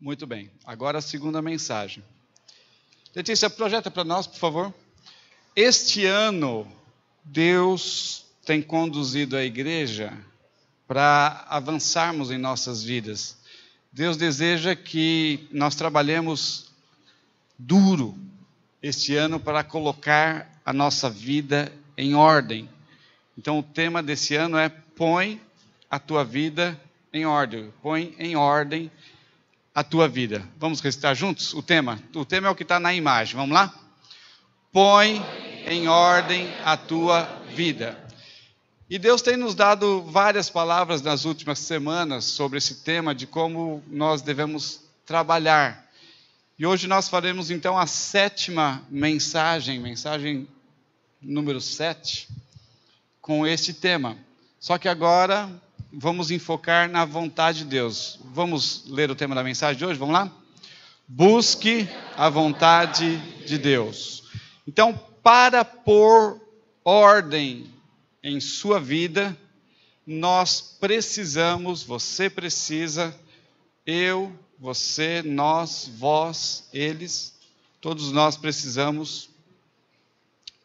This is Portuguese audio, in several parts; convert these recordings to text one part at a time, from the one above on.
Muito bem. Agora a segunda mensagem. Letícia, projeta para nós, por favor. Este ano, Deus tem conduzido a igreja para avançarmos em nossas vidas. Deus deseja que nós trabalhemos duro este ano para colocar a nossa vida em ordem. Então, o tema desse ano é põe a tua vida em ordem. Põe em ordem a tua vida. Vamos recitar juntos o tema? O tema é o que está na imagem. Vamos lá? Põe em ordem a tua vida. E Deus tem nos dado várias palavras nas últimas semanas sobre esse tema de como nós devemos trabalhar. E hoje nós faremos então a sétima mensagem número 7, com este tema. Só que agora vamos enfocar na vontade de Deus. Vamos ler o tema da mensagem de hoje? Vamos lá? Busque a vontade de Deus. Então, para pôr ordem em sua vida, nós precisamos, você precisa, eu, você, nós, vós, eles, todos nós precisamos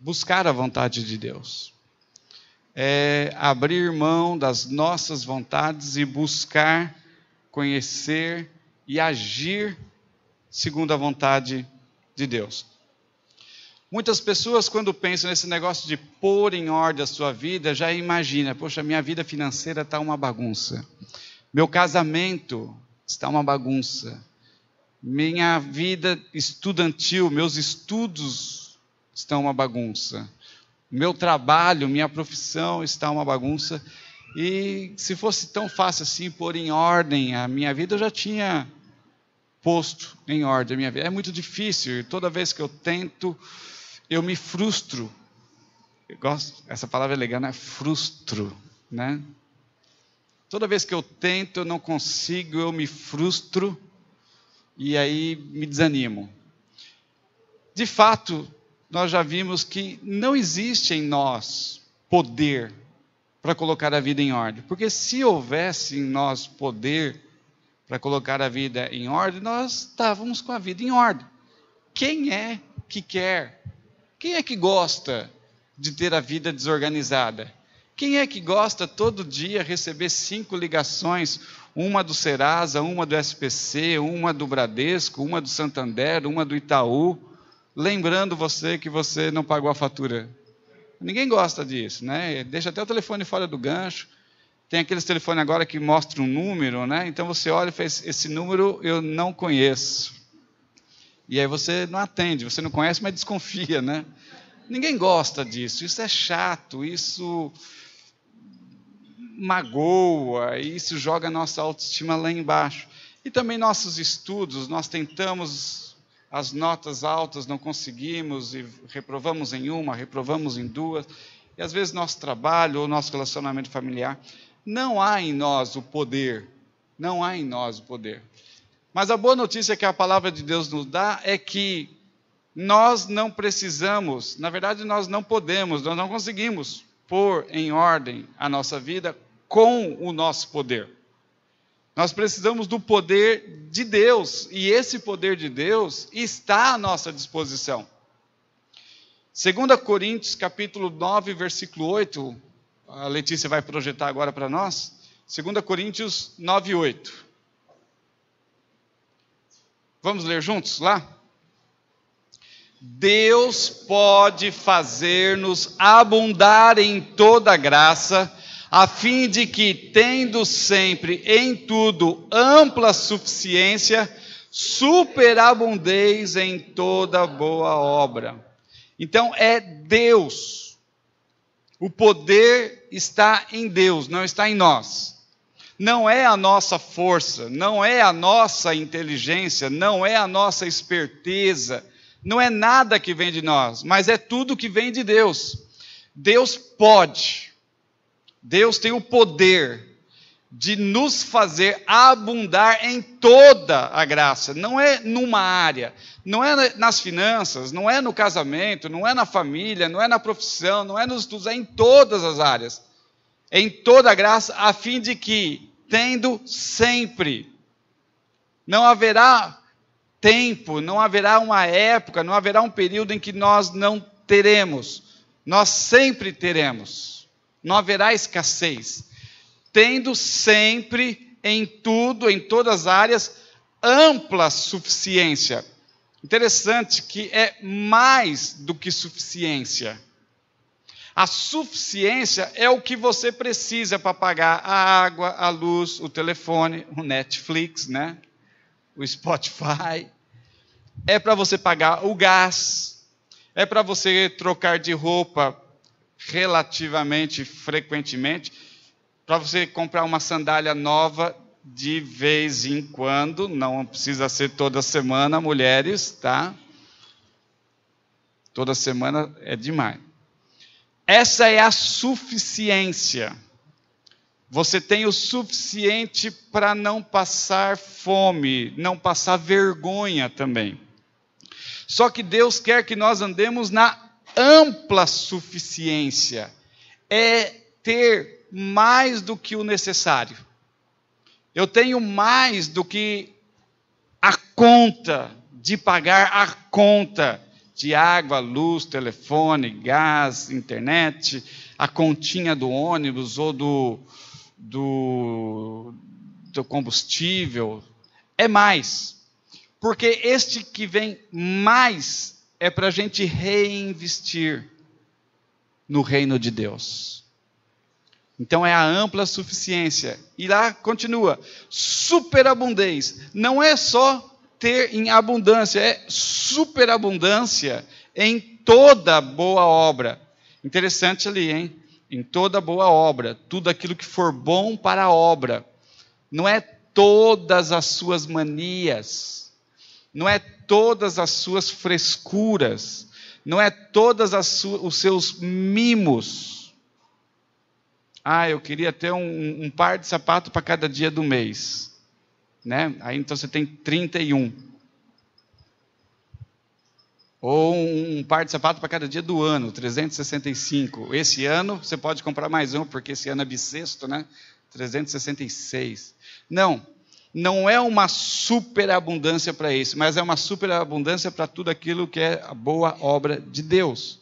buscar a vontade de Deus. É abrir mão das nossas vontades e buscar, conhecer e agir segundo a vontade de Deus. Muitas pessoas, quando pensam nesse negócio de pôr em ordem a sua vida, já imaginam, poxa, minha vida financeira está uma bagunça. Meu casamento está uma bagunça. Minha vida estudantil, meus estudos estão uma bagunça. Meu trabalho, minha profissão está uma bagunça. E se fosse tão fácil assim pôr em ordem a minha vida, eu já tinha posto em ordem a minha vida. É muito difícil. Toda vez que eu tento, eu me frustro. Eu gosto, essa palavra é legal, né? Frustro, né? Toda vez que eu tento, eu não consigo, eu me frustro e aí me desanimo. De fato, nós já vimos que não existe em nós poder para colocar a vida em ordem. Porque se houvesse em nós poder para colocar a vida em ordem, nós estávamos com a vida em ordem. Quem é que quer? Quem é que gosta de ter a vida desorganizada? Quem é que gosta todo dia receber 5 ligações, uma do Serasa, uma do SPC, uma do Bradesco, uma do Santander, uma do Itaú, lembrando você que você não pagou a fatura? Ninguém gosta disso, né? Deixa até o telefone fora do gancho. Tem aqueles telefones agora que mostram um número, né? Então você olha e faz, esse número eu não conheço. E aí você não atende, você não conhece, mas desconfia, né? Ninguém gosta disso, isso é chato, isso magoa, isso joga a nossa autoestima lá embaixo. E também nossos estudos, nós tentamos as notas altas, não conseguimos, e reprovamos em uma, reprovamos em 2, e às vezes nosso trabalho ou nosso relacionamento familiar, não há em nós o poder, não há em nós o poder. Mas a boa notícia que a palavra de Deus nos dá é que nós não precisamos, na verdade nós não podemos, nós não conseguimos pôr em ordem a nossa vida com o nosso poder. Nós precisamos do poder de Deus, e esse poder de Deus está à nossa disposição. 2 Coríntios, capítulo 9, versículo 8, a Letícia vai projetar agora para nós. 2 Coríntios 9, 8. Vamos ler juntos lá? Deus pode fazer-nos abundar em toda graça, a fim de que, tendo sempre em tudo ampla suficiência, superabundeis em toda boa obra. Então é Deus. O poder está em Deus, não está em nós. Não é a nossa força, não é a nossa inteligência, não é a nossa esperteza, não é nada que vem de nós, mas é tudo que vem de Deus. Deus pode, Deus tem o poder de nos fazer abundar em toda a graça. Não é numa área, não é nas finanças, não é no casamento, não é na família, não é na profissão, não é nos estudos, é em todas as áreas. É em toda a graça, a fim de que, tendo sempre Não haverá tempo, não haverá uma época, não haverá um período em que nós não teremos. Nós sempre teremos. Não haverá escassez. Tendo sempre, em tudo, em todas as áreas, ampla suficiência. Interessante que é mais do que suficiência. A suficiência é o que você precisa para pagar a água, a luz, o telefone, o Netflix, né? O Spotify. É para você pagar o gás. É para você trocar de roupa relativamente frequentemente. Para você comprar uma sandália nova de vez em quando. Não precisa ser toda semana, mulheres, tá? Toda semana é demais. Essa é a suficiência. Você tem o suficiente para não passar fome, não passar vergonha também. Só que Deus quer que nós andemos na ampla suficiência. É ter mais do que o necessário. Eu tenho mais do que a conta de pagar a conta de água, luz, telefone, gás, internet, a continha do ônibus ou do combustível. É mais. Porque este que vem mais é para a gente reinvestir no reino de Deus. Então é a ampla suficiência. E lá continua, superabundez. Não é só ter em abundância, é superabundância em toda boa obra. Interessante ali, hein? Em toda boa obra, tudo aquilo que for bom para a obra. Não é todas as suas manias, não é todas as suas frescuras, não é todas os seus mimos. Eu queria ter um par de sapato para cada dia do mês. Né? Aí então você tem 31. Ou um par de sapato para cada dia do ano, 365. Esse ano você pode comprar mais um, porque esse ano é bissexto, né? 366. Não é uma superabundância para isso, mas é uma superabundância para tudo aquilo que é a boa obra de Deus.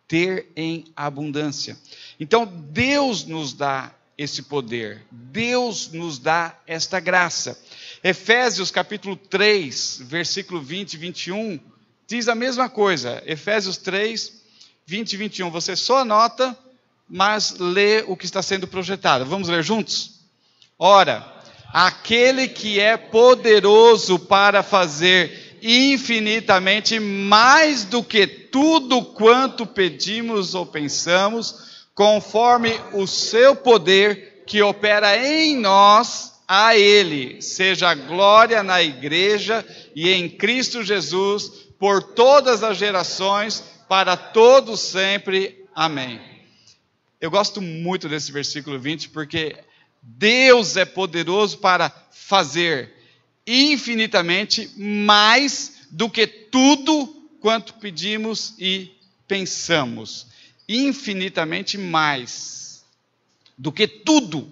Ter em abundância. Então Deus nos dá esse poder. Deus nos dá esta graça. Efésios capítulo 3, versículo 20 e 21, diz a mesma coisa. Efésios 3, 20 e 21. Você só anota, mas lê o que está sendo projetado. Vamos ler juntos? Ora, aquele que é poderoso para fazer infinitamente mais do que tudo quanto pedimos ou pensamos, conforme o seu poder que opera em nós, a Ele seja a glória na igreja e em Cristo Jesus, por todas as gerações, para todos sempre. Amém. Eu gosto muito desse versículo 20, porque Deus é poderoso para fazer infinitamente mais do que tudo quanto pedimos e pensamos. Infinitamente mais do que tudo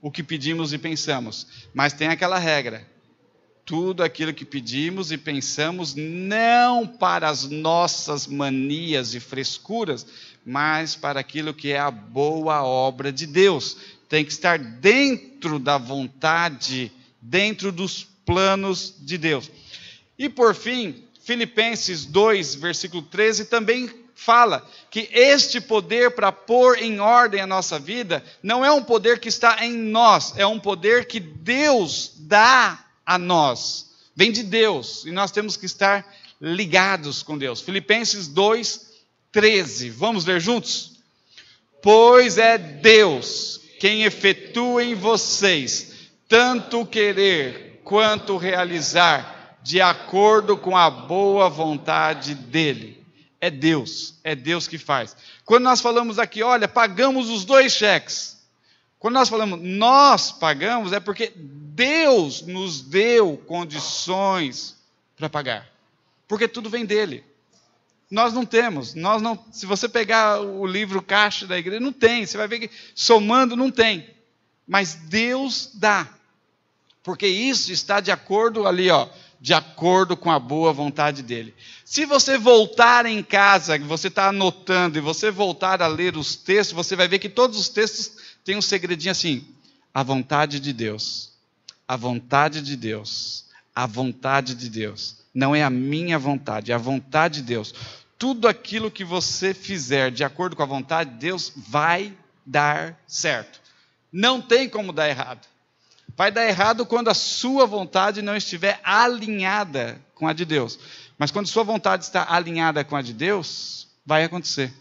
o que pedimos e pensamos. Mas tem aquela regra: tudo aquilo que pedimos e pensamos, não para as nossas manias e frescuras, mas para aquilo que é a boa obra de Deus. Tem que estar dentro da vontade, dentro dos planos de Deus. E por fim, Filipenses 2, versículo 13, também fala que este poder para pôr em ordem a nossa vida não é um poder que está em nós, é um poder que Deus dá a nós. Vem de Deus e nós temos que estar ligados com Deus. Filipenses 2, 13. Vamos ler juntos? Pois é Deus quem efetua em vocês tanto querer quanto realizar, de acordo com a boa vontade dEle. É Deus que faz. Quando nós falamos aqui, olha, pagamos os 2 cheques. Quando nós falamos, nós pagamos, é porque Deus nos deu condições para pagar. Porque tudo vem dEle. Nós não temos, se você pegar o livro caixa da igreja, não tem, você vai ver que somando não tem. Mas Deus dá. Porque isso está de acordo ali, ó, de acordo com a boa vontade dele. Se você voltar em casa, você está anotando, e você voltar a ler os textos, você vai ver que todos os textos têm um segredinho assim: a vontade de Deus, a vontade de Deus, a vontade de Deus. Não é a minha vontade, é a vontade de Deus. Tudo aquilo que você fizer de acordo com a vontade de Deus vai dar certo. Não tem como dar errado. Vai dar errado quando a sua vontade não estiver alinhada com a de Deus. Mas quando sua vontade está alinhada com a de Deus, vai acontecer.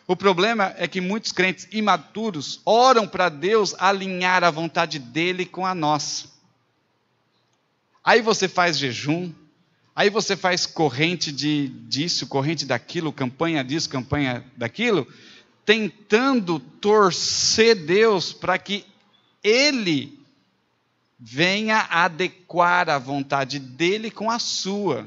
O problema é que muitos crentes imaturos oram para Deus alinhar a vontade dele com a nossa. Aí você faz jejum, aí você faz corrente disso, corrente daquilo, campanha disso, campanha daquilo, tentando torcer Deus para que Ele venha adequar a vontade dEle com a sua.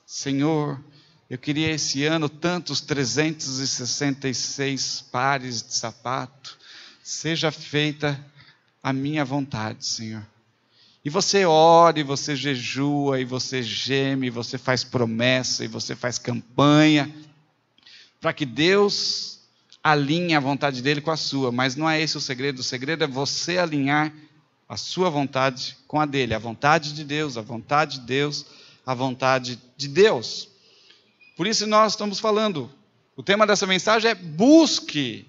Senhor, eu queria esse ano tantos 366 pares de sapato, seja feita a minha vontade, Senhor. E você ora, e você jejua, e você geme, e você faz promessa, e você faz campanha, para que Deus alinhe a vontade dele com a sua. Mas não é esse o segredo é você alinhar a sua vontade com a dele. A vontade de Deus, a vontade de Deus, a vontade de Deus. Por isso nós estamos falando, o tema dessa mensagem é: busque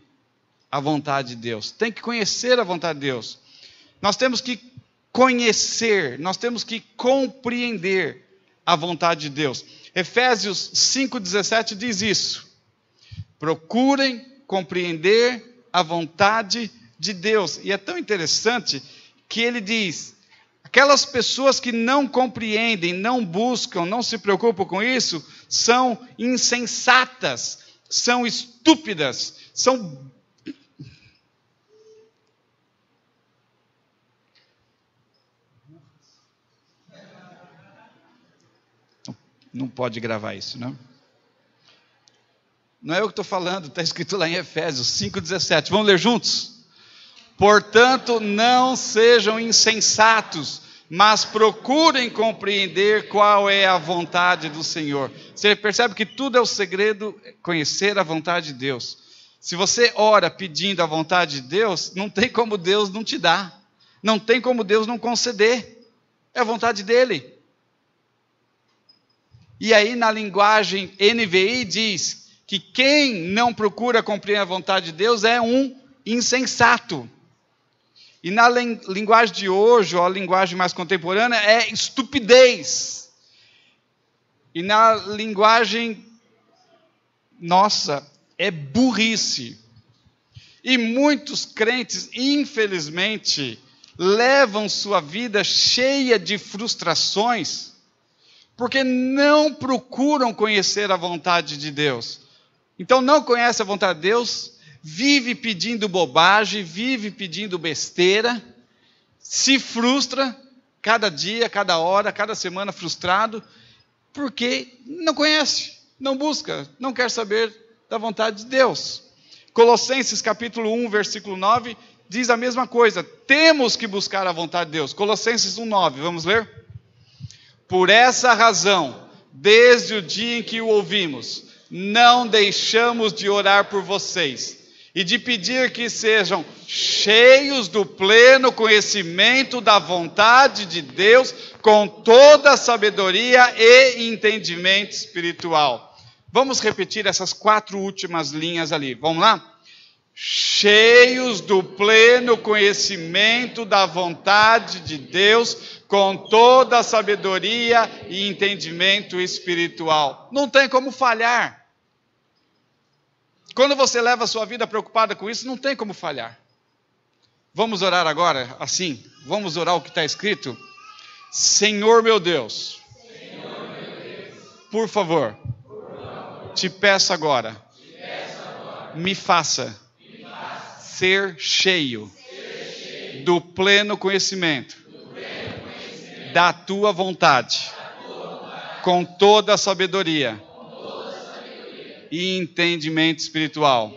a vontade de Deus. Tem que conhecer a vontade de Deus. Nós temos que conhecer, nós temos que compreender a vontade de Deus. Efésios 5,17 diz isso: procurem compreender a vontade de Deus. E é tão interessante que ele diz: aquelas pessoas que não compreendem, não buscam, não se preocupam com isso, são insensatas, são estúpidas, são... Não pode gravar isso, não? Não é eu que estou falando, está escrito lá em Efésios 5,17. Vamos ler juntos? Portanto, não sejam insensatos, mas procurem compreender qual é a vontade do Senhor. Você percebe que tudo é o segredo, conhecer a vontade de Deus. Se você ora pedindo a vontade de Deus, não tem como Deus não te dar. Não tem como Deus não conceder. É a vontade dele. E aí na linguagem NVI diz que quem não procura compreender a vontade de Deus é um insensato. E na linguagem de hoje, ou a linguagem mais contemporânea, é estupidez. E na linguagem nossa, é burrice. E muitos crentes, infelizmente, levam sua vida cheia de frustrações, porque não procuram conhecer a vontade de Deus. Então não conhece a vontade de Deus, vive pedindo bobagem, vive pedindo besteira, se frustra cada dia, cada hora, cada semana frustrado, porque não conhece, não busca, não quer saber da vontade de Deus. Colossenses capítulo 1, versículo 9, diz a mesma coisa: temos que buscar a vontade de Deus. Colossenses 1, 9, vamos ler? Por essa razão, desde o dia em que o ouvimos, não deixamos de orar por vocês e de pedir que sejam cheios do pleno conhecimento da vontade de Deus, com toda a sabedoria e entendimento espiritual. Vamos repetir essas 4 últimas linhas ali. Vamos lá? Cheios do pleno conhecimento da vontade de Deus, com toda a sabedoria e entendimento espiritual. Não tem como falhar. Quando você leva a sua vida preocupada com isso, não tem como falhar. Vamos orar agora, assim? Vamos orar o que está escrito? Senhor meu Deus, por favor, te peço agora, me faça ser cheio do pleno conhecimento da tua vontade, com toda a sabedoria e entendimento espiritual.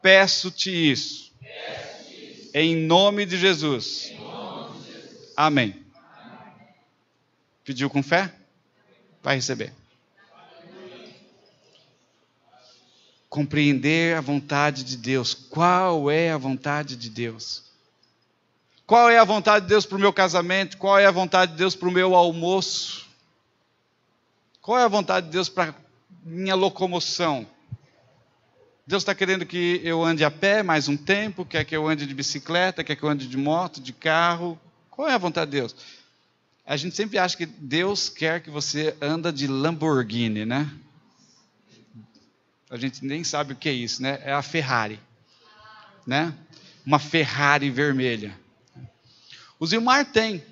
Peço-te isso, em nome de Jesus. Amém. Pediu com fé? Vai receber. Compreender a vontade de Deus. Qual é a vontade de Deus? Qual é a vontade de Deus para o meu casamento? Qual é a vontade de Deus para o meu almoço? Qual é a vontade de Deus para minha locomoção? Deus está querendo que eu ande a pé mais um tempo, quer que eu ande de bicicleta, quer que eu ande de moto, de carro. Qual é a vontade de Deus? A gente sempre acha que Deus quer que você anda de Lamborghini, né? A gente nem sabe o que é isso, né? É a Ferrari, né? Uma Ferrari vermelha. O Zilmar tem.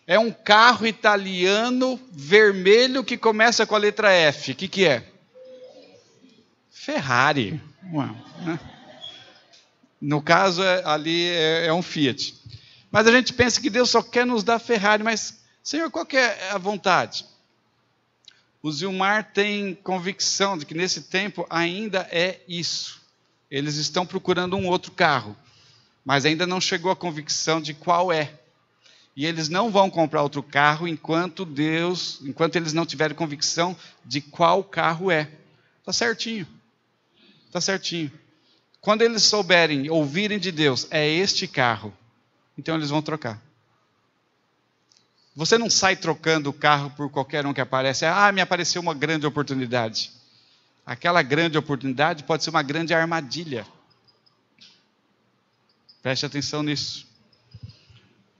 É um carro italiano vermelho que começa com a letra F. O que é? Ferrari. Né? No caso, ali é um Fiat. Mas a gente pensa que Deus só quer nos dar Ferrari. Mas, Senhor, qual que é a vontade? O Zilmar tem convicção de que nesse tempo ainda é isso. Eles estão procurando um outro carro, mas ainda não chegou a convicção de qual é. E eles não vão comprar outro carro enquanto eles não tiverem convicção de qual carro é. Está certinho. Está certinho. Quando eles souberem, ouvirem de Deus, é este carro, então eles vão trocar. Você não sai trocando o carro por qualquer um que aparece. Me apareceu uma grande oportunidade. Aquela grande oportunidade pode ser uma grande armadilha. Preste atenção nisso.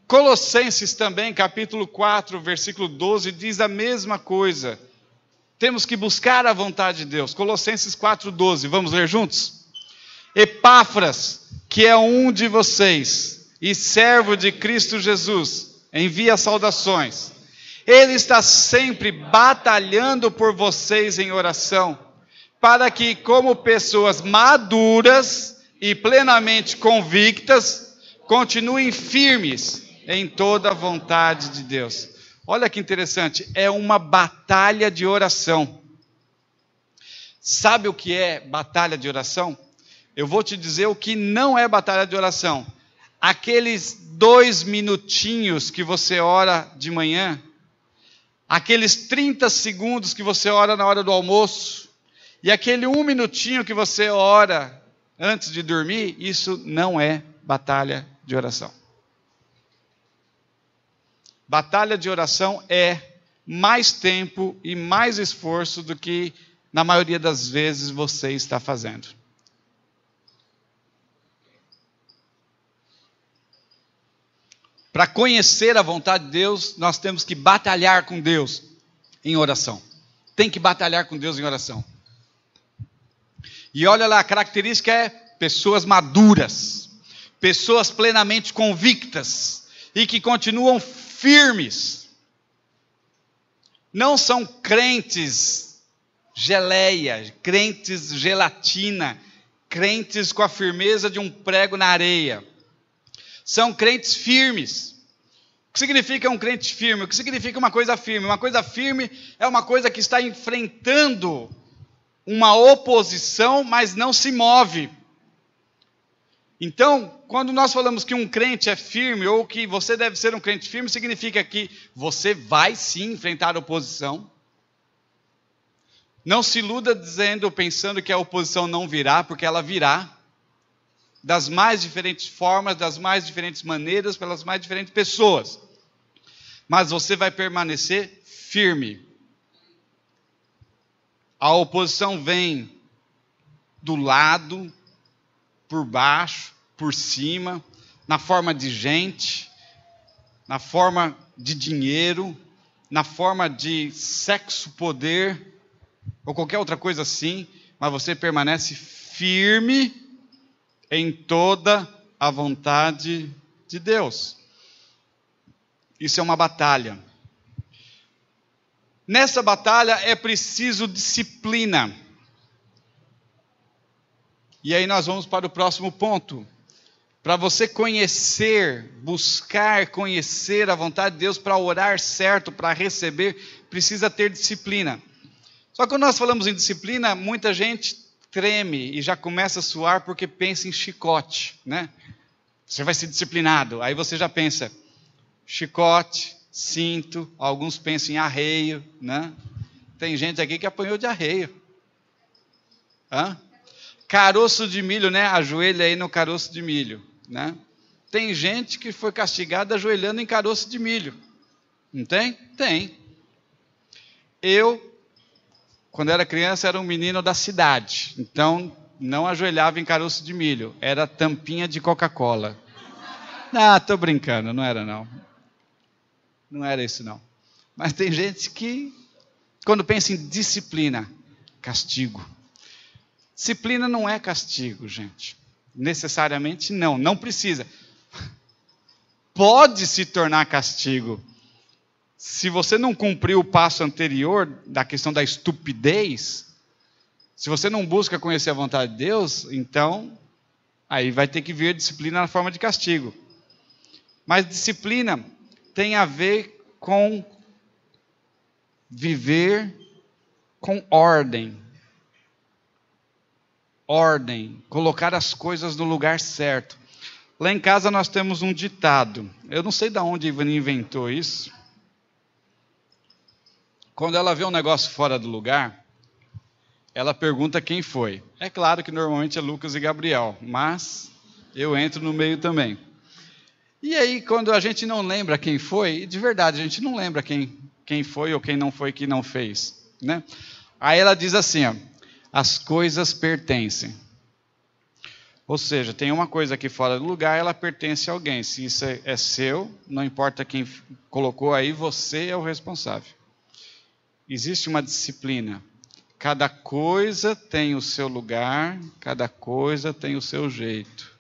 Colossenses também, capítulo 4, versículo 12, diz a mesma coisa. Temos que buscar a vontade de Deus. Colossenses 4, 12. Vamos ler juntos? Epáfras, que é um de vocês e servo de Cristo Jesus, envia saudações. Ele está sempre batalhando por vocês em oração, para que, como pessoas maduras e plenamente convictas, continuem firmes em toda a vontade de Deus. Olha que interessante, é uma batalha de oração. Sabe o que é batalha de oração? Eu vou te dizer o que não é batalha de oração. Aqueles 2 minutinhos que você ora de manhã, aqueles 30 segundos que você ora na hora do almoço, e aquele 1 minutinho que você ora antes de dormir, isso não é batalha de oração. Batalha de oração é mais tempo e mais esforço do que, na maioria das vezes, você está fazendo. Para conhecer a vontade de Deus, nós temos que batalhar com Deus em oração. Tem que batalhar com Deus em oração. E olha lá, a característica é pessoas maduras, pessoas plenamente convictas e que continuam firmes. Não são crentes geleia, crentes gelatina, crentes com a firmeza de um prego na areia. São crentes firmes. O que significa um crente firme? O que significa uma coisa firme? Uma coisa firme é uma coisa que está enfrentando uma oposição, mas não se move. Então, quando nós falamos que um crente é firme, ou que você deve ser um crente firme, significa que você vai sim enfrentar oposição. Não se iluda pensando que a oposição não virá, porque ela virá. Das mais diferentes formas, das mais diferentes maneiras, pelas mais diferentes pessoas. Mas você vai permanecer firme. A oposição vem do lado, por baixo, por cima, na forma de gente, na forma de dinheiro, na forma de sexo, poder, ou qualquer outra coisa assim, mas você permanece firme em toda a vontade de Deus. Isso é uma batalha. Nessa batalha é preciso disciplina. E aí nós vamos para o próximo ponto. Para você buscar conhecer a vontade de Deus, para orar certo, para receber, precisa ter disciplina. Só que quando nós falamos em disciplina, muita gente treme e já começa a suar porque pensa em chicote, né? Você vai ser disciplinado. Aí você já pensa, chicote, cinto, alguns pensam em arreio, né? Tem gente aqui que apanhou de arreio. Caroço de milho, né? Ajoelha aí no caroço de milho, né? Tem gente que foi castigada ajoelhando em caroço de milho. Não tem? Tem. Eu, quando era criança, era um menino da cidade. Então, não ajoelhava em caroço de milho. Era tampinha de Coca-Cola. Tô brincando, não era não. Não era isso não. Mas tem gente que, quando pensa em disciplina, castigo. Disciplina não é castigo, gente. Necessariamente não. Não precisa. Pode se tornar castigo. Se você não cumprir o passo anterior da questão da estupidez, se você não busca conhecer a vontade de Deus, então, aí vai ter que vir a disciplina na forma de castigo. Mas disciplina tem a ver com viver com ordem. Ordem, colocar as coisas no lugar certo. Lá em casa nós temos um ditado. Eu não sei de onde Ivani inventou isso. Quando ela vê um negócio fora do lugar, ela pergunta quem foi. É claro que normalmente é Lucas e Gabriel, mas eu entro no meio também. E aí, quando a gente não lembra quem foi, de verdade, a gente não lembra quem foi ou quem não foi que não fez, né? Aí ela diz assim, as coisas pertencem. Ou seja, tem uma coisa aqui fora do lugar, ela pertence a alguém. Se isso é seu, não importa quem colocou aí, você é o responsável. Existe uma disciplina. Cada coisa tem o seu lugar, cada coisa tem o seu jeito.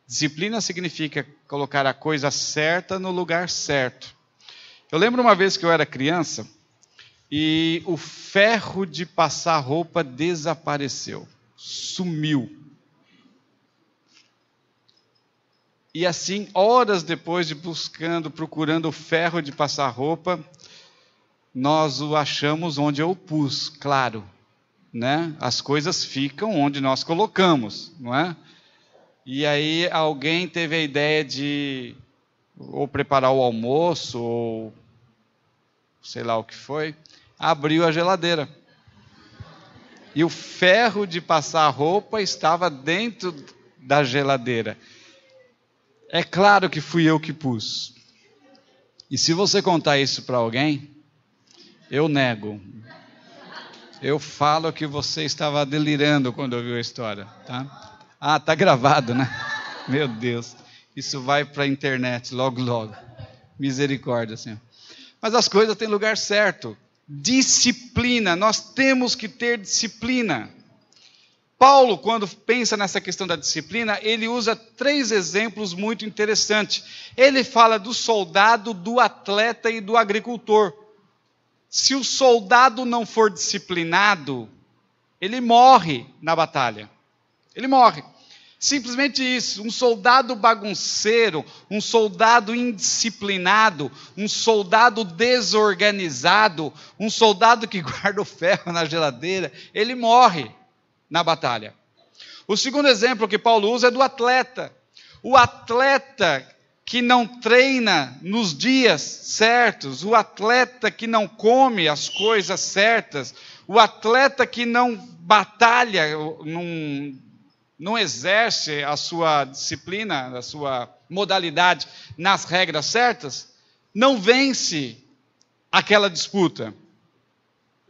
Disciplina significa colocar a coisa certa no lugar certo. Eu lembro uma vez que eu era criança e o ferro de passar roupa desapareceu, sumiu. E assim, horas depois de procurando o ferro de passar roupa, nós o achamos onde eu pus, claro, né? As coisas ficam onde nós colocamos, não é? E aí alguém teve a ideia de ou preparar o almoço, ou sei lá o que foi, abriu a geladeira. E o ferro de passar roupa estava dentro da geladeira. É claro que fui eu que pus. E se você contar isso para alguém, eu nego. Eu falo que você estava delirando quando ouviu a história, tá? Tá gravado, né? Meu Deus. Isso vai para a internet logo, logo. Misericórdia, Senhor. Mas as coisas têm lugar certo. Disciplina. Nós temos que ter disciplina. Paulo, quando pensa nessa questão da disciplina, ele usa 3 exemplos muito interessantes. Ele fala do soldado, do atleta e do agricultor. Se o soldado não for disciplinado, ele morre na batalha. Ele morre. Simplesmente isso. Um soldado bagunceiro, um soldado indisciplinado, um soldado desorganizado, um soldado que guarda o ferro na geladeira, ele morre na batalha. O segundo exemplo que Paulo usa é do atleta. O atleta que não treina nos dias certos, o atleta que não come as coisas certas, o atleta que não batalha, não exerce a sua disciplina, a sua modalidade nas regras certas, não vence aquela disputa.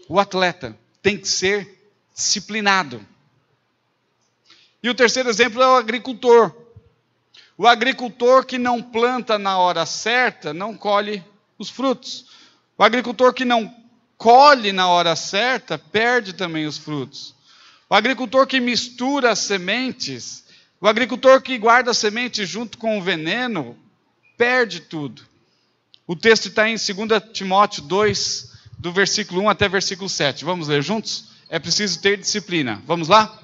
O atleta tem que ser disciplinado. E o terceiro exemplo é o agricultor. O agricultor que não planta na hora certa, não colhe os frutos. O agricultor que não colhe na hora certa, perde também os frutos. O agricultor que mistura as sementes, o agricultor que guarda a semente junto com o veneno, perde tudo. O texto está em 2 Timóteo 2, do versículo 1 até versículo 7. Vamos ler juntos? É preciso ter disciplina. Vamos lá?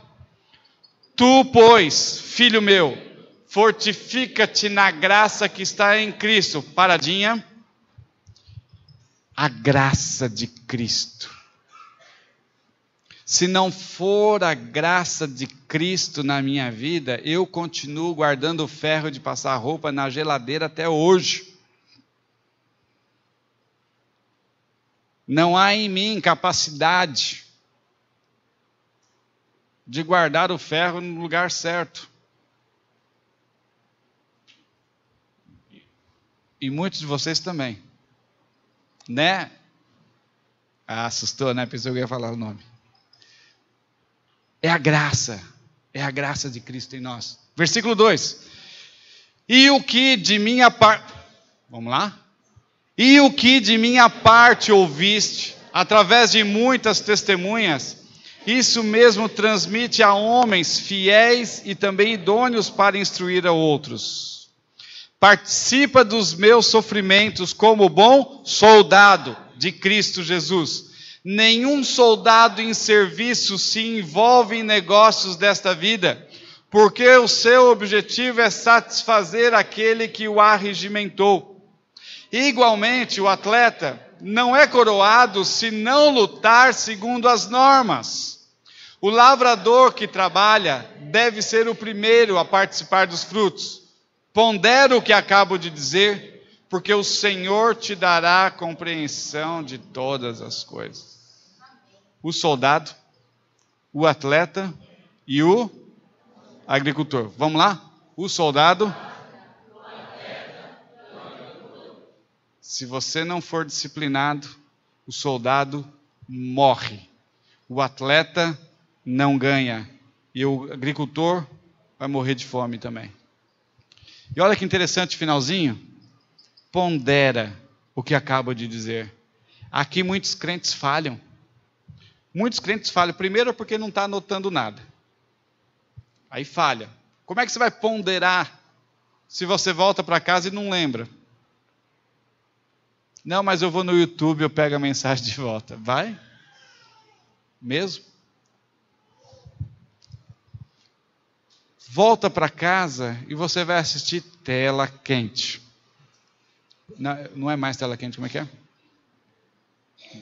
Tu, pois, filho meu, fortifica-te na graça que está em Cristo. Paradinha. A graça de Cristo. Se não for a graça de Cristo na minha vida, eu continuo guardando o ferro de passar roupa na geladeira até hoje. Não há em mim capacidade de guardar o ferro no lugar certo. E muitos de vocês também. Né? Assustou, né? Pensou que eu ia falar o nome. É a graça de Cristo em nós. Versículo 2. E o que de minha parte... Vamos lá? E o que de minha parte ouviste, através de muitas testemunhas, isso mesmo transmite a homens fiéis e também idôneos para instruir a outros. Participa dos meus sofrimentos como bom soldado de Cristo Jesus. Nenhum soldado em serviço se envolve em negócios desta vida, porque o seu objetivo é satisfazer aquele que o arregimentou. Igualmente, o atleta não é coroado se não lutar segundo as normas. O lavrador que trabalha deve ser o primeiro a participar dos frutos. Pondera o que acabo de dizer, porque o Senhor te dará compreensão de todas as coisas. O soldado, o atleta e o agricultor. Vamos lá? O soldado. Se você não for disciplinado, o soldado morre. O atleta não ganha. E o agricultor vai morrer de fome também. E olha que interessante finalzinho. Pondera o que acabo de dizer. Aqui muitos crentes falham. Muitos crentes falham. Primeiro porque não está anotando nada. Aí falha. Como é que você vai ponderar se você volta para casa e não lembra? Não, mas eu vou no YouTube, eu pego a mensagem de volta. Vai? Mesmo? Volta para casa e você vai assistir tela quente. Não é mais tela quente, como é que é?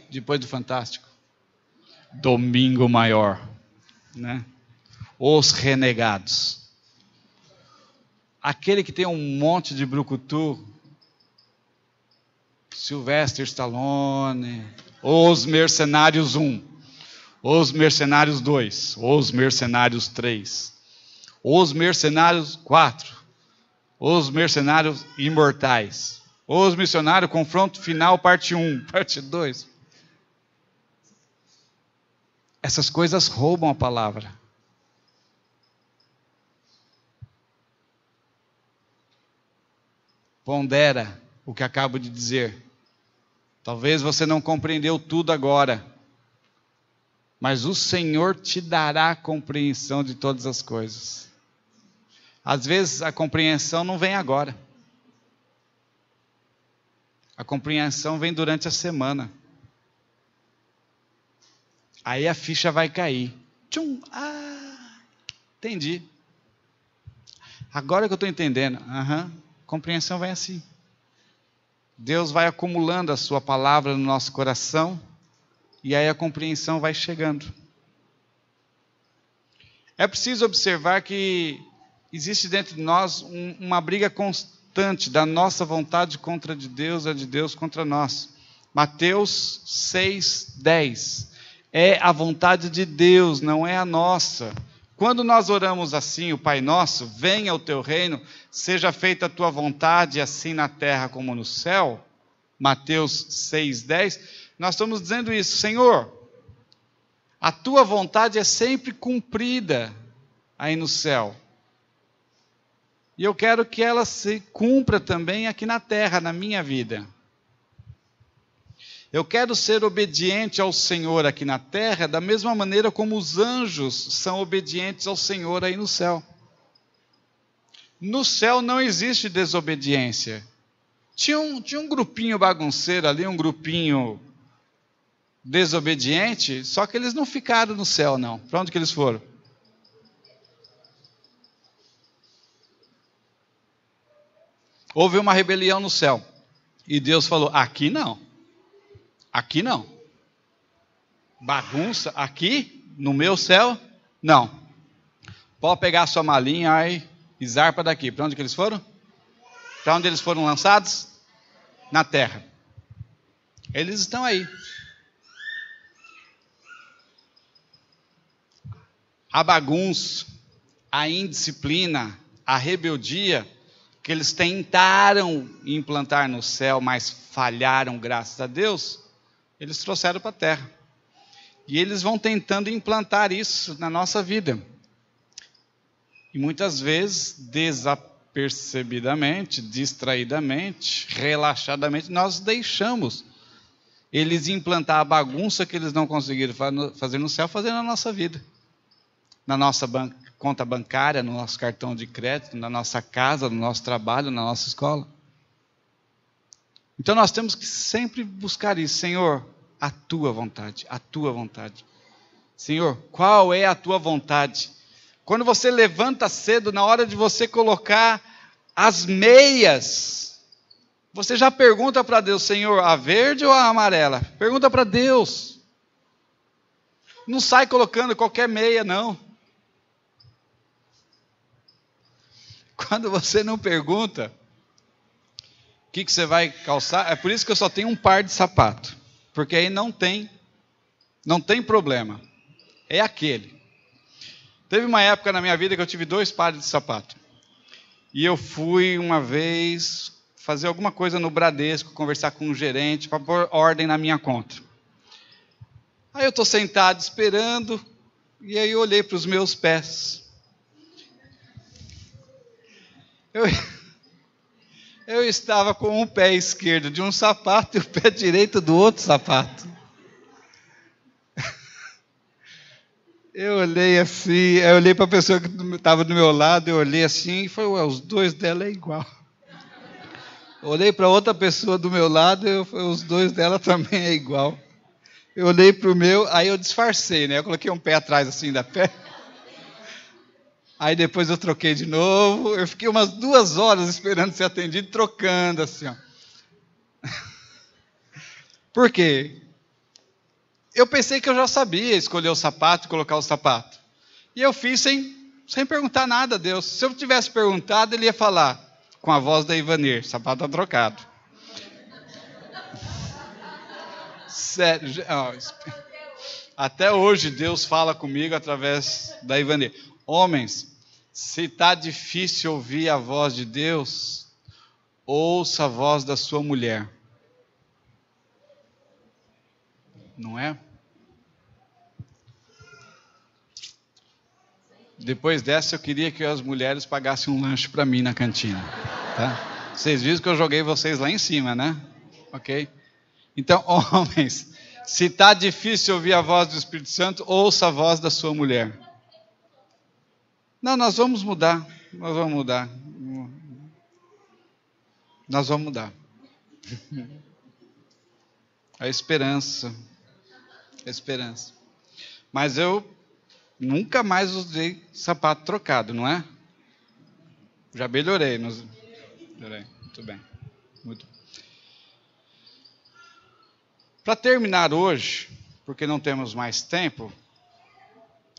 Depois do Fantástico. Domingo Maior. Né? Os Renegados. Aquele que tem um monte de brucutu. Sylvester Stallone. Os Mercenários 1. Os Mercenários 2. Os Mercenários 3. Os Mercenários 4. Os Mercenários Imortais. Os Missionários Confronto Final, parte 1, parte 2. Essas coisas roubam a palavra. Pondera o que acabo de dizer. Talvez você não compreendeu tudo agora, mas o Senhor te dará compreensão de todas as coisas. Às vezes a compreensão não vem agora. A compreensão vem durante a semana. Aí a ficha vai cair. Tchum, entendi. Agora que eu estou entendendo. Compreensão vem assim. Deus vai acumulando a sua palavra no nosso coração. E aí a compreensão vai chegando. É preciso observar que existe dentro de nós uma briga constante da nossa vontade contra de Deus, a de Deus contra nós. Mateus 6:10. É a vontade de Deus, não é a nossa. Quando nós oramos assim, o Pai Nosso, venha o teu reino, seja feita a tua vontade, assim na terra como no céu, Mateus 6:10, nós estamos dizendo isso, Senhor, a tua vontade é sempre cumprida aí no céu. E eu quero que ela se cumpra também aqui na terra, na minha vida. Eu quero ser obediente ao Senhor aqui na terra, da mesma maneira como os anjos são obedientes ao Senhor aí no céu. No céu não existe desobediência. Tinha um grupinho bagunceiro ali, um grupinho desobediente, só que eles não ficaram no céu, não. Para onde que eles foram? Houve uma rebelião no céu. E Deus falou, aqui não. Aqui não. Bagunça, aqui no meu céu? Não. Pode pegar a sua malinha aí e zarpa daqui. Para onde que eles foram? Para onde eles foram lançados? Na terra. Eles estão aí. A bagunça, a indisciplina, a rebeldia que eles tentaram implantar no céu, mas falharam, graças a Deus, eles trouxeram para a terra. E eles vão tentando implantar isso na nossa vida. E muitas vezes, desapercebidamente, distraidamente, relaxadamente, nós deixamos eles implantar a bagunça que eles não conseguiram fazer no céu, fazer na nossa vida. Na nossa conta bancária, no nosso cartão de crédito, na nossa casa, no nosso trabalho, na nossa escola. Então nós temos que sempre buscar isso. Senhor, a tua vontade, a tua vontade. Senhor, qual é a tua vontade? Quando você levanta cedo, na hora de você colocar as meias, você já pergunta para Deus, Senhor, a verde ou a amarela? Pergunta para Deus. Não sai colocando qualquer meia, não. Quando você não pergunta o que você vai calçar, é por isso que eu só tenho um par de sapato, porque aí não tem problema, é aquele. Teve uma época na minha vida que eu tive 2 pares de sapato, e eu fui uma vez fazer alguma coisa no Bradesco, conversar com um gerente para pôr ordem na minha conta. Aí eu estou sentado esperando, e aí eu olhei para os meus pés. Eu estava com um pé esquerdo de um sapato e o pé direito do outro sapato. Eu olhei assim, eu olhei para a pessoa que estava do meu lado, eu olhei assim e falei, ué, os dois dela é igual. Eu olhei para outra pessoa do meu lado e os dois dela também é igual. Eu olhei para o meu, aí eu disfarcei, né? Eu coloquei um pé atrás assim da pé. Aí depois eu troquei de novo, eu fiquei umas 2 horas esperando ser atendido, trocando assim, ó. Por quê? Eu pensei que eu já sabia escolher o sapato e colocar o sapato. E eu fiz sem perguntar nada a Deus. Se eu tivesse perguntado, ele ia falar com a voz da Ivanir, sapato está trocado. Sério, até hoje Deus fala comigo através da Ivanir. Homens, se está difícil ouvir a voz de Deus, ouça a voz da sua mulher. Não é? Depois dessa, eu queria que as mulheres pagassem um lanche para mim na cantina. Tá? Vocês viram que eu joguei vocês lá em cima, né? Ok? Então, homens, se está difícil ouvir a voz do Espírito Santo, ouça a voz da sua mulher. Não, nós vamos mudar. Nós vamos mudar. Nós vamos mudar. A esperança. A esperança. Mas eu nunca mais usei sapato trocado, não é? Já melhorei. Melhorei. Muito bem. Muito. Para terminar hoje, porque não temos mais tempo,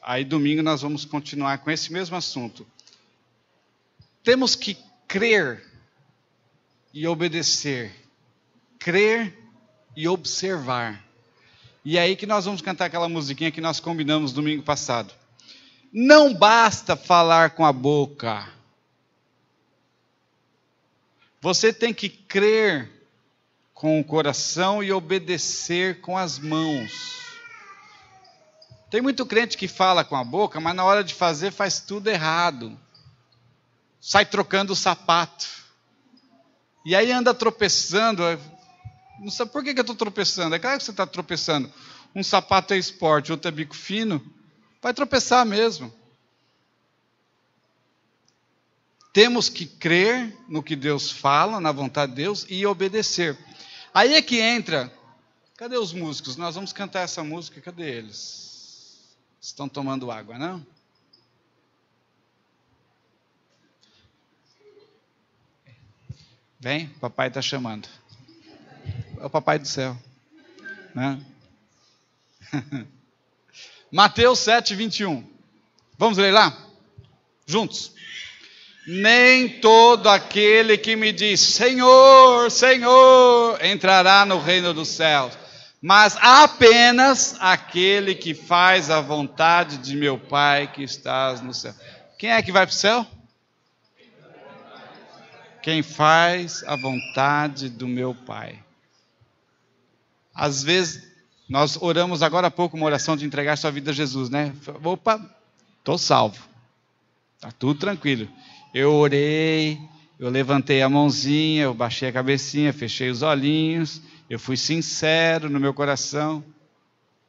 aí domingo nós vamos continuar com esse mesmo assunto. Temos que crer e obedecer. Crer e observar. E é aí que nós vamos cantar aquela musiquinha que nós combinamos domingo passado. Não basta falar com a boca. Você tem que crer com o coração e obedecer com as mãos. Tem muito crente que fala com a boca, mas na hora de fazer faz tudo errado. Sai trocando o sapato. E aí anda tropeçando. Não sabe por que eu estou tropeçando? É claro que você está tropeçando. Um sapato é esporte, outro é bico fino. Vai tropeçar mesmo. Temos que crer no que Deus fala, na vontade de Deus, e obedecer. Aí é que entra. Cadê os músicos? Nós vamos cantar essa música. Cadê eles? Estão tomando água, não? Vem, papai está chamando. É o papai do céu. Né? Mateus 7, 21. Vamos ler lá? Juntos. Nem todo aquele que me diz, Senhor, Senhor, entrará no reino dos céus, mas apenas aquele que faz a vontade de meu Pai que estás no céu. Quem é que vai para o céu? Quem faz a vontade do meu Pai. Às vezes, nós oramos agora há pouco uma oração de entregar sua vida a Jesus, né? Opa, estou salvo. Está tudo tranquilo. Eu orei, eu levantei a mãozinha, eu baixei a cabecinha, fechei os olhinhos, eu fui sincero no meu coração.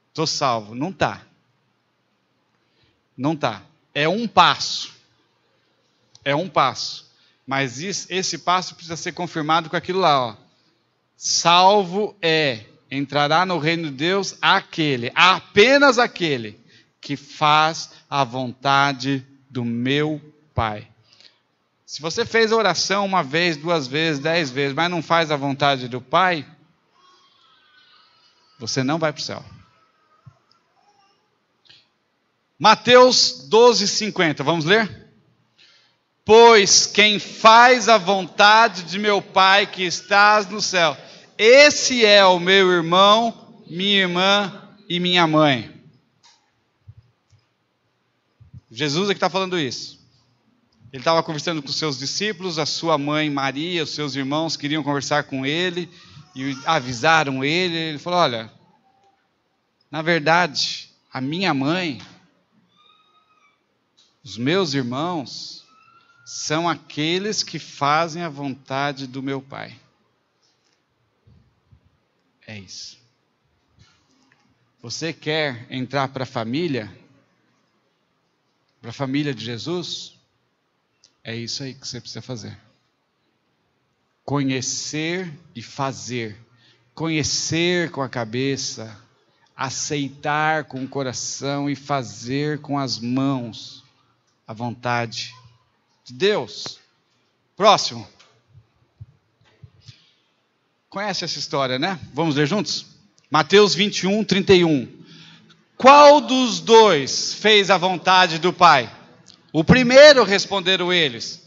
Estou salvo. Não está. Não está. É um passo. É um passo. Mas esse passo precisa ser confirmado com aquilo lá. Ó. Salvo entrará no reino de Deus apenas aquele, que faz a vontade do meu Pai. Se você fez a oração 1 vez, 2 vezes, 10 vezes, mas não faz a vontade do Pai, você não vai para o céu. Mateus 12, 50, vamos ler? Pois quem faz a vontade de meu Pai que estás no céu, esse é o meu irmão, minha irmã e minha mãe. Jesus é que está falando isso. Ele estava conversando com os seus discípulos, a sua mãe Maria, os seus irmãos queriam conversar com ele e avisaram ele. Ele falou, olha, na verdade, a minha mãe, os meus irmãos, são aqueles que fazem a vontade do meu Pai. É isso. Você quer entrar para a família de Jesus? É isso aí que você precisa fazer. Conhecer e fazer. Conhecer com a cabeça, aceitar com o coração e fazer com as mãos a vontade de Deus. Próximo. Conhece essa história, né? Vamos ler juntos? Mateus 21, 31. Qual dos dois fez a vontade do Pai? O primeiro, responderam eles.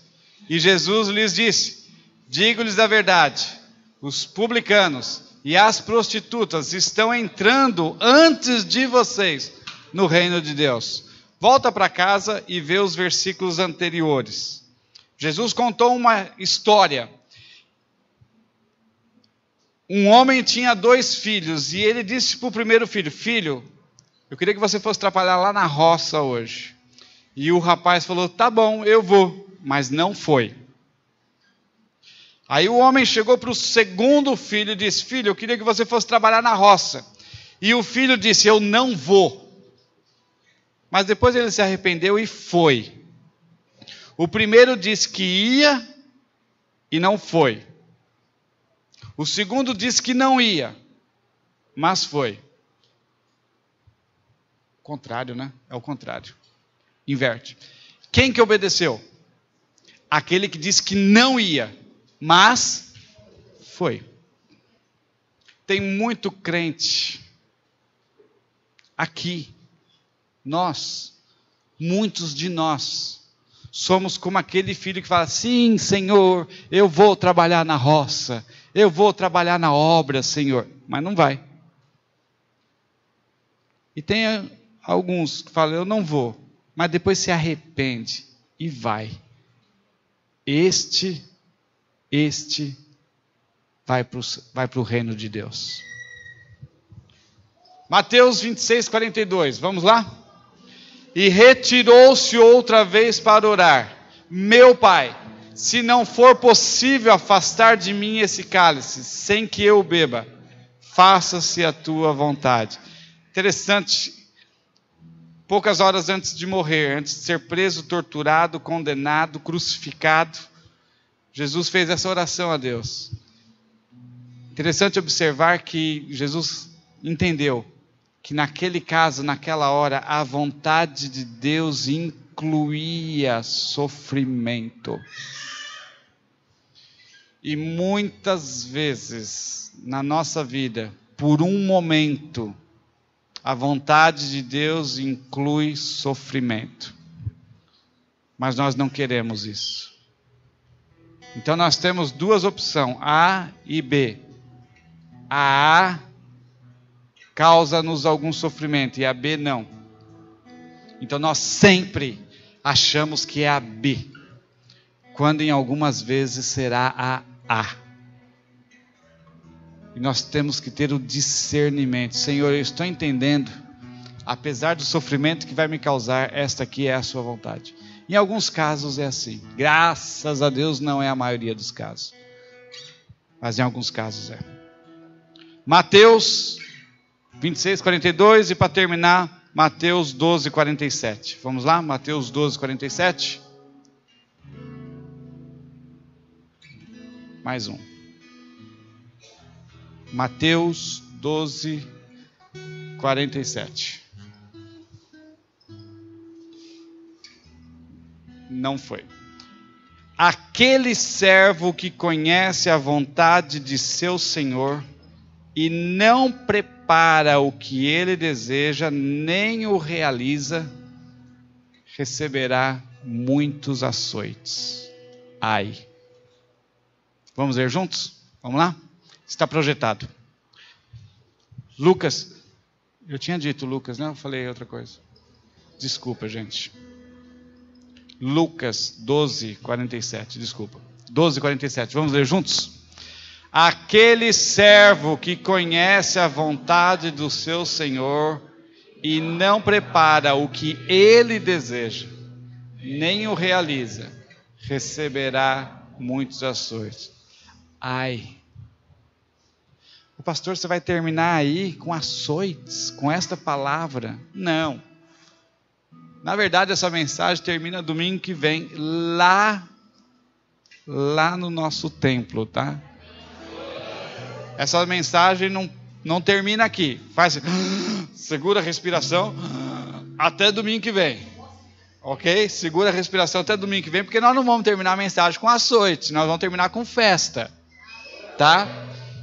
E Jesus lhes disse, digo-lhes a verdade, os publicanos e as prostitutas estão entrando antes de vocês no reino de Deus. Volta para casa e vê os versículos anteriores. Jesus contou uma história. Um homem tinha 2 filhos e ele disse para o primeiro filho, filho, eu queria que você fosse trabalhar lá na roça hoje. E o rapaz falou, tá bom, eu vou, mas não foi. Aí o homem chegou para o segundo filho e disse, filho, eu queria que você fosse trabalhar na roça. E o filho disse, eu não vou. Mas depois ele se arrependeu e foi. O primeiro disse que ia e não foi. O segundo disse que não ia, mas foi. Contrário, né? É o contrário. Inverte. Quem que obedeceu? Aquele que disse que não ia, mas foi. Tem muito crente aqui. Muitos de nós, somos como aquele filho que fala, sim, Senhor, eu vou trabalhar na roça, eu vou trabalhar na obra, Senhor, mas não vai. E tem alguns que falam, eu não vou, mas depois se arrepende e vai. Este vai para o reino de Deus. Mateus 26, 42, vamos lá? E retirou-se outra vez para orar. Meu Pai, se não for possível afastar de mim esse cálice, sem que eu beba, faça-se a tua vontade. Interessante. Poucas horas antes de morrer, antes de ser preso, torturado, condenado, crucificado, Jesus fez essa oração a Deus. Interessante observar que Jesus entendeu que naquele caso, naquela hora, a vontade de Deus incluía sofrimento. E muitas vezes, na nossa vida, por um momento, a vontade de Deus inclui sofrimento. Mas nós não queremos isso. Então nós temos duas opções, A e B. A A causa-nos algum sofrimento e a B não. Então nós sempre achamos que é a B, quando em algumas vezes será a A. E nós temos que ter o discernimento. Senhor, eu estou entendendo, apesar do sofrimento que vai me causar, esta aqui é a sua vontade. Em alguns casos é assim. Graças a Deus não é a maioria dos casos. Mas em alguns casos é. Mateus 26, 42 e para terminar, Mateus 12, 47. Vamos lá? Mateus 12, 47. Mais um. Mateus 12, 47. Não foi. Aquele servo que conhece a vontade de seu senhor e não prepara o que ele deseja, nem o realiza, receberá muitos açoites. Ai. Vamos ler juntos? Vamos lá? Está projetado. Lucas. Eu tinha dito Lucas, não? Eu falei outra coisa. Desculpa, gente. Lucas 12, 47. Desculpa. 12, 47. Vamos ler juntos? Aquele servo que conhece a vontade do seu senhor e não prepara o que ele deseja, nem o realiza, receberá muitos açoites. Ai. O pastor, você vai terminar aí com açoites, com esta palavra? Não. Na verdade, essa mensagem termina domingo que vem, lá no nosso templo, tá? Essa mensagem não termina aqui. Faz, segura a respiração até domingo que vem. Ok? Segura a respiração até domingo que vem, porque nós não vamos terminar a mensagem com açoites, nós vamos terminar com festa. Tá?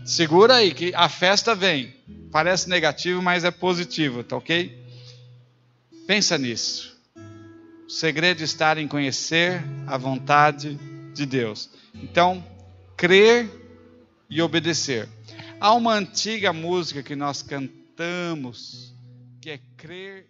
Segura aí, que a festa vem. Parece negativo, mas é positivo, tá ok? Pensa nisso. O segredo está em conhecer a vontade de Deus. Então, crer e obedecer. Há uma antiga música que nós cantamos, que é crer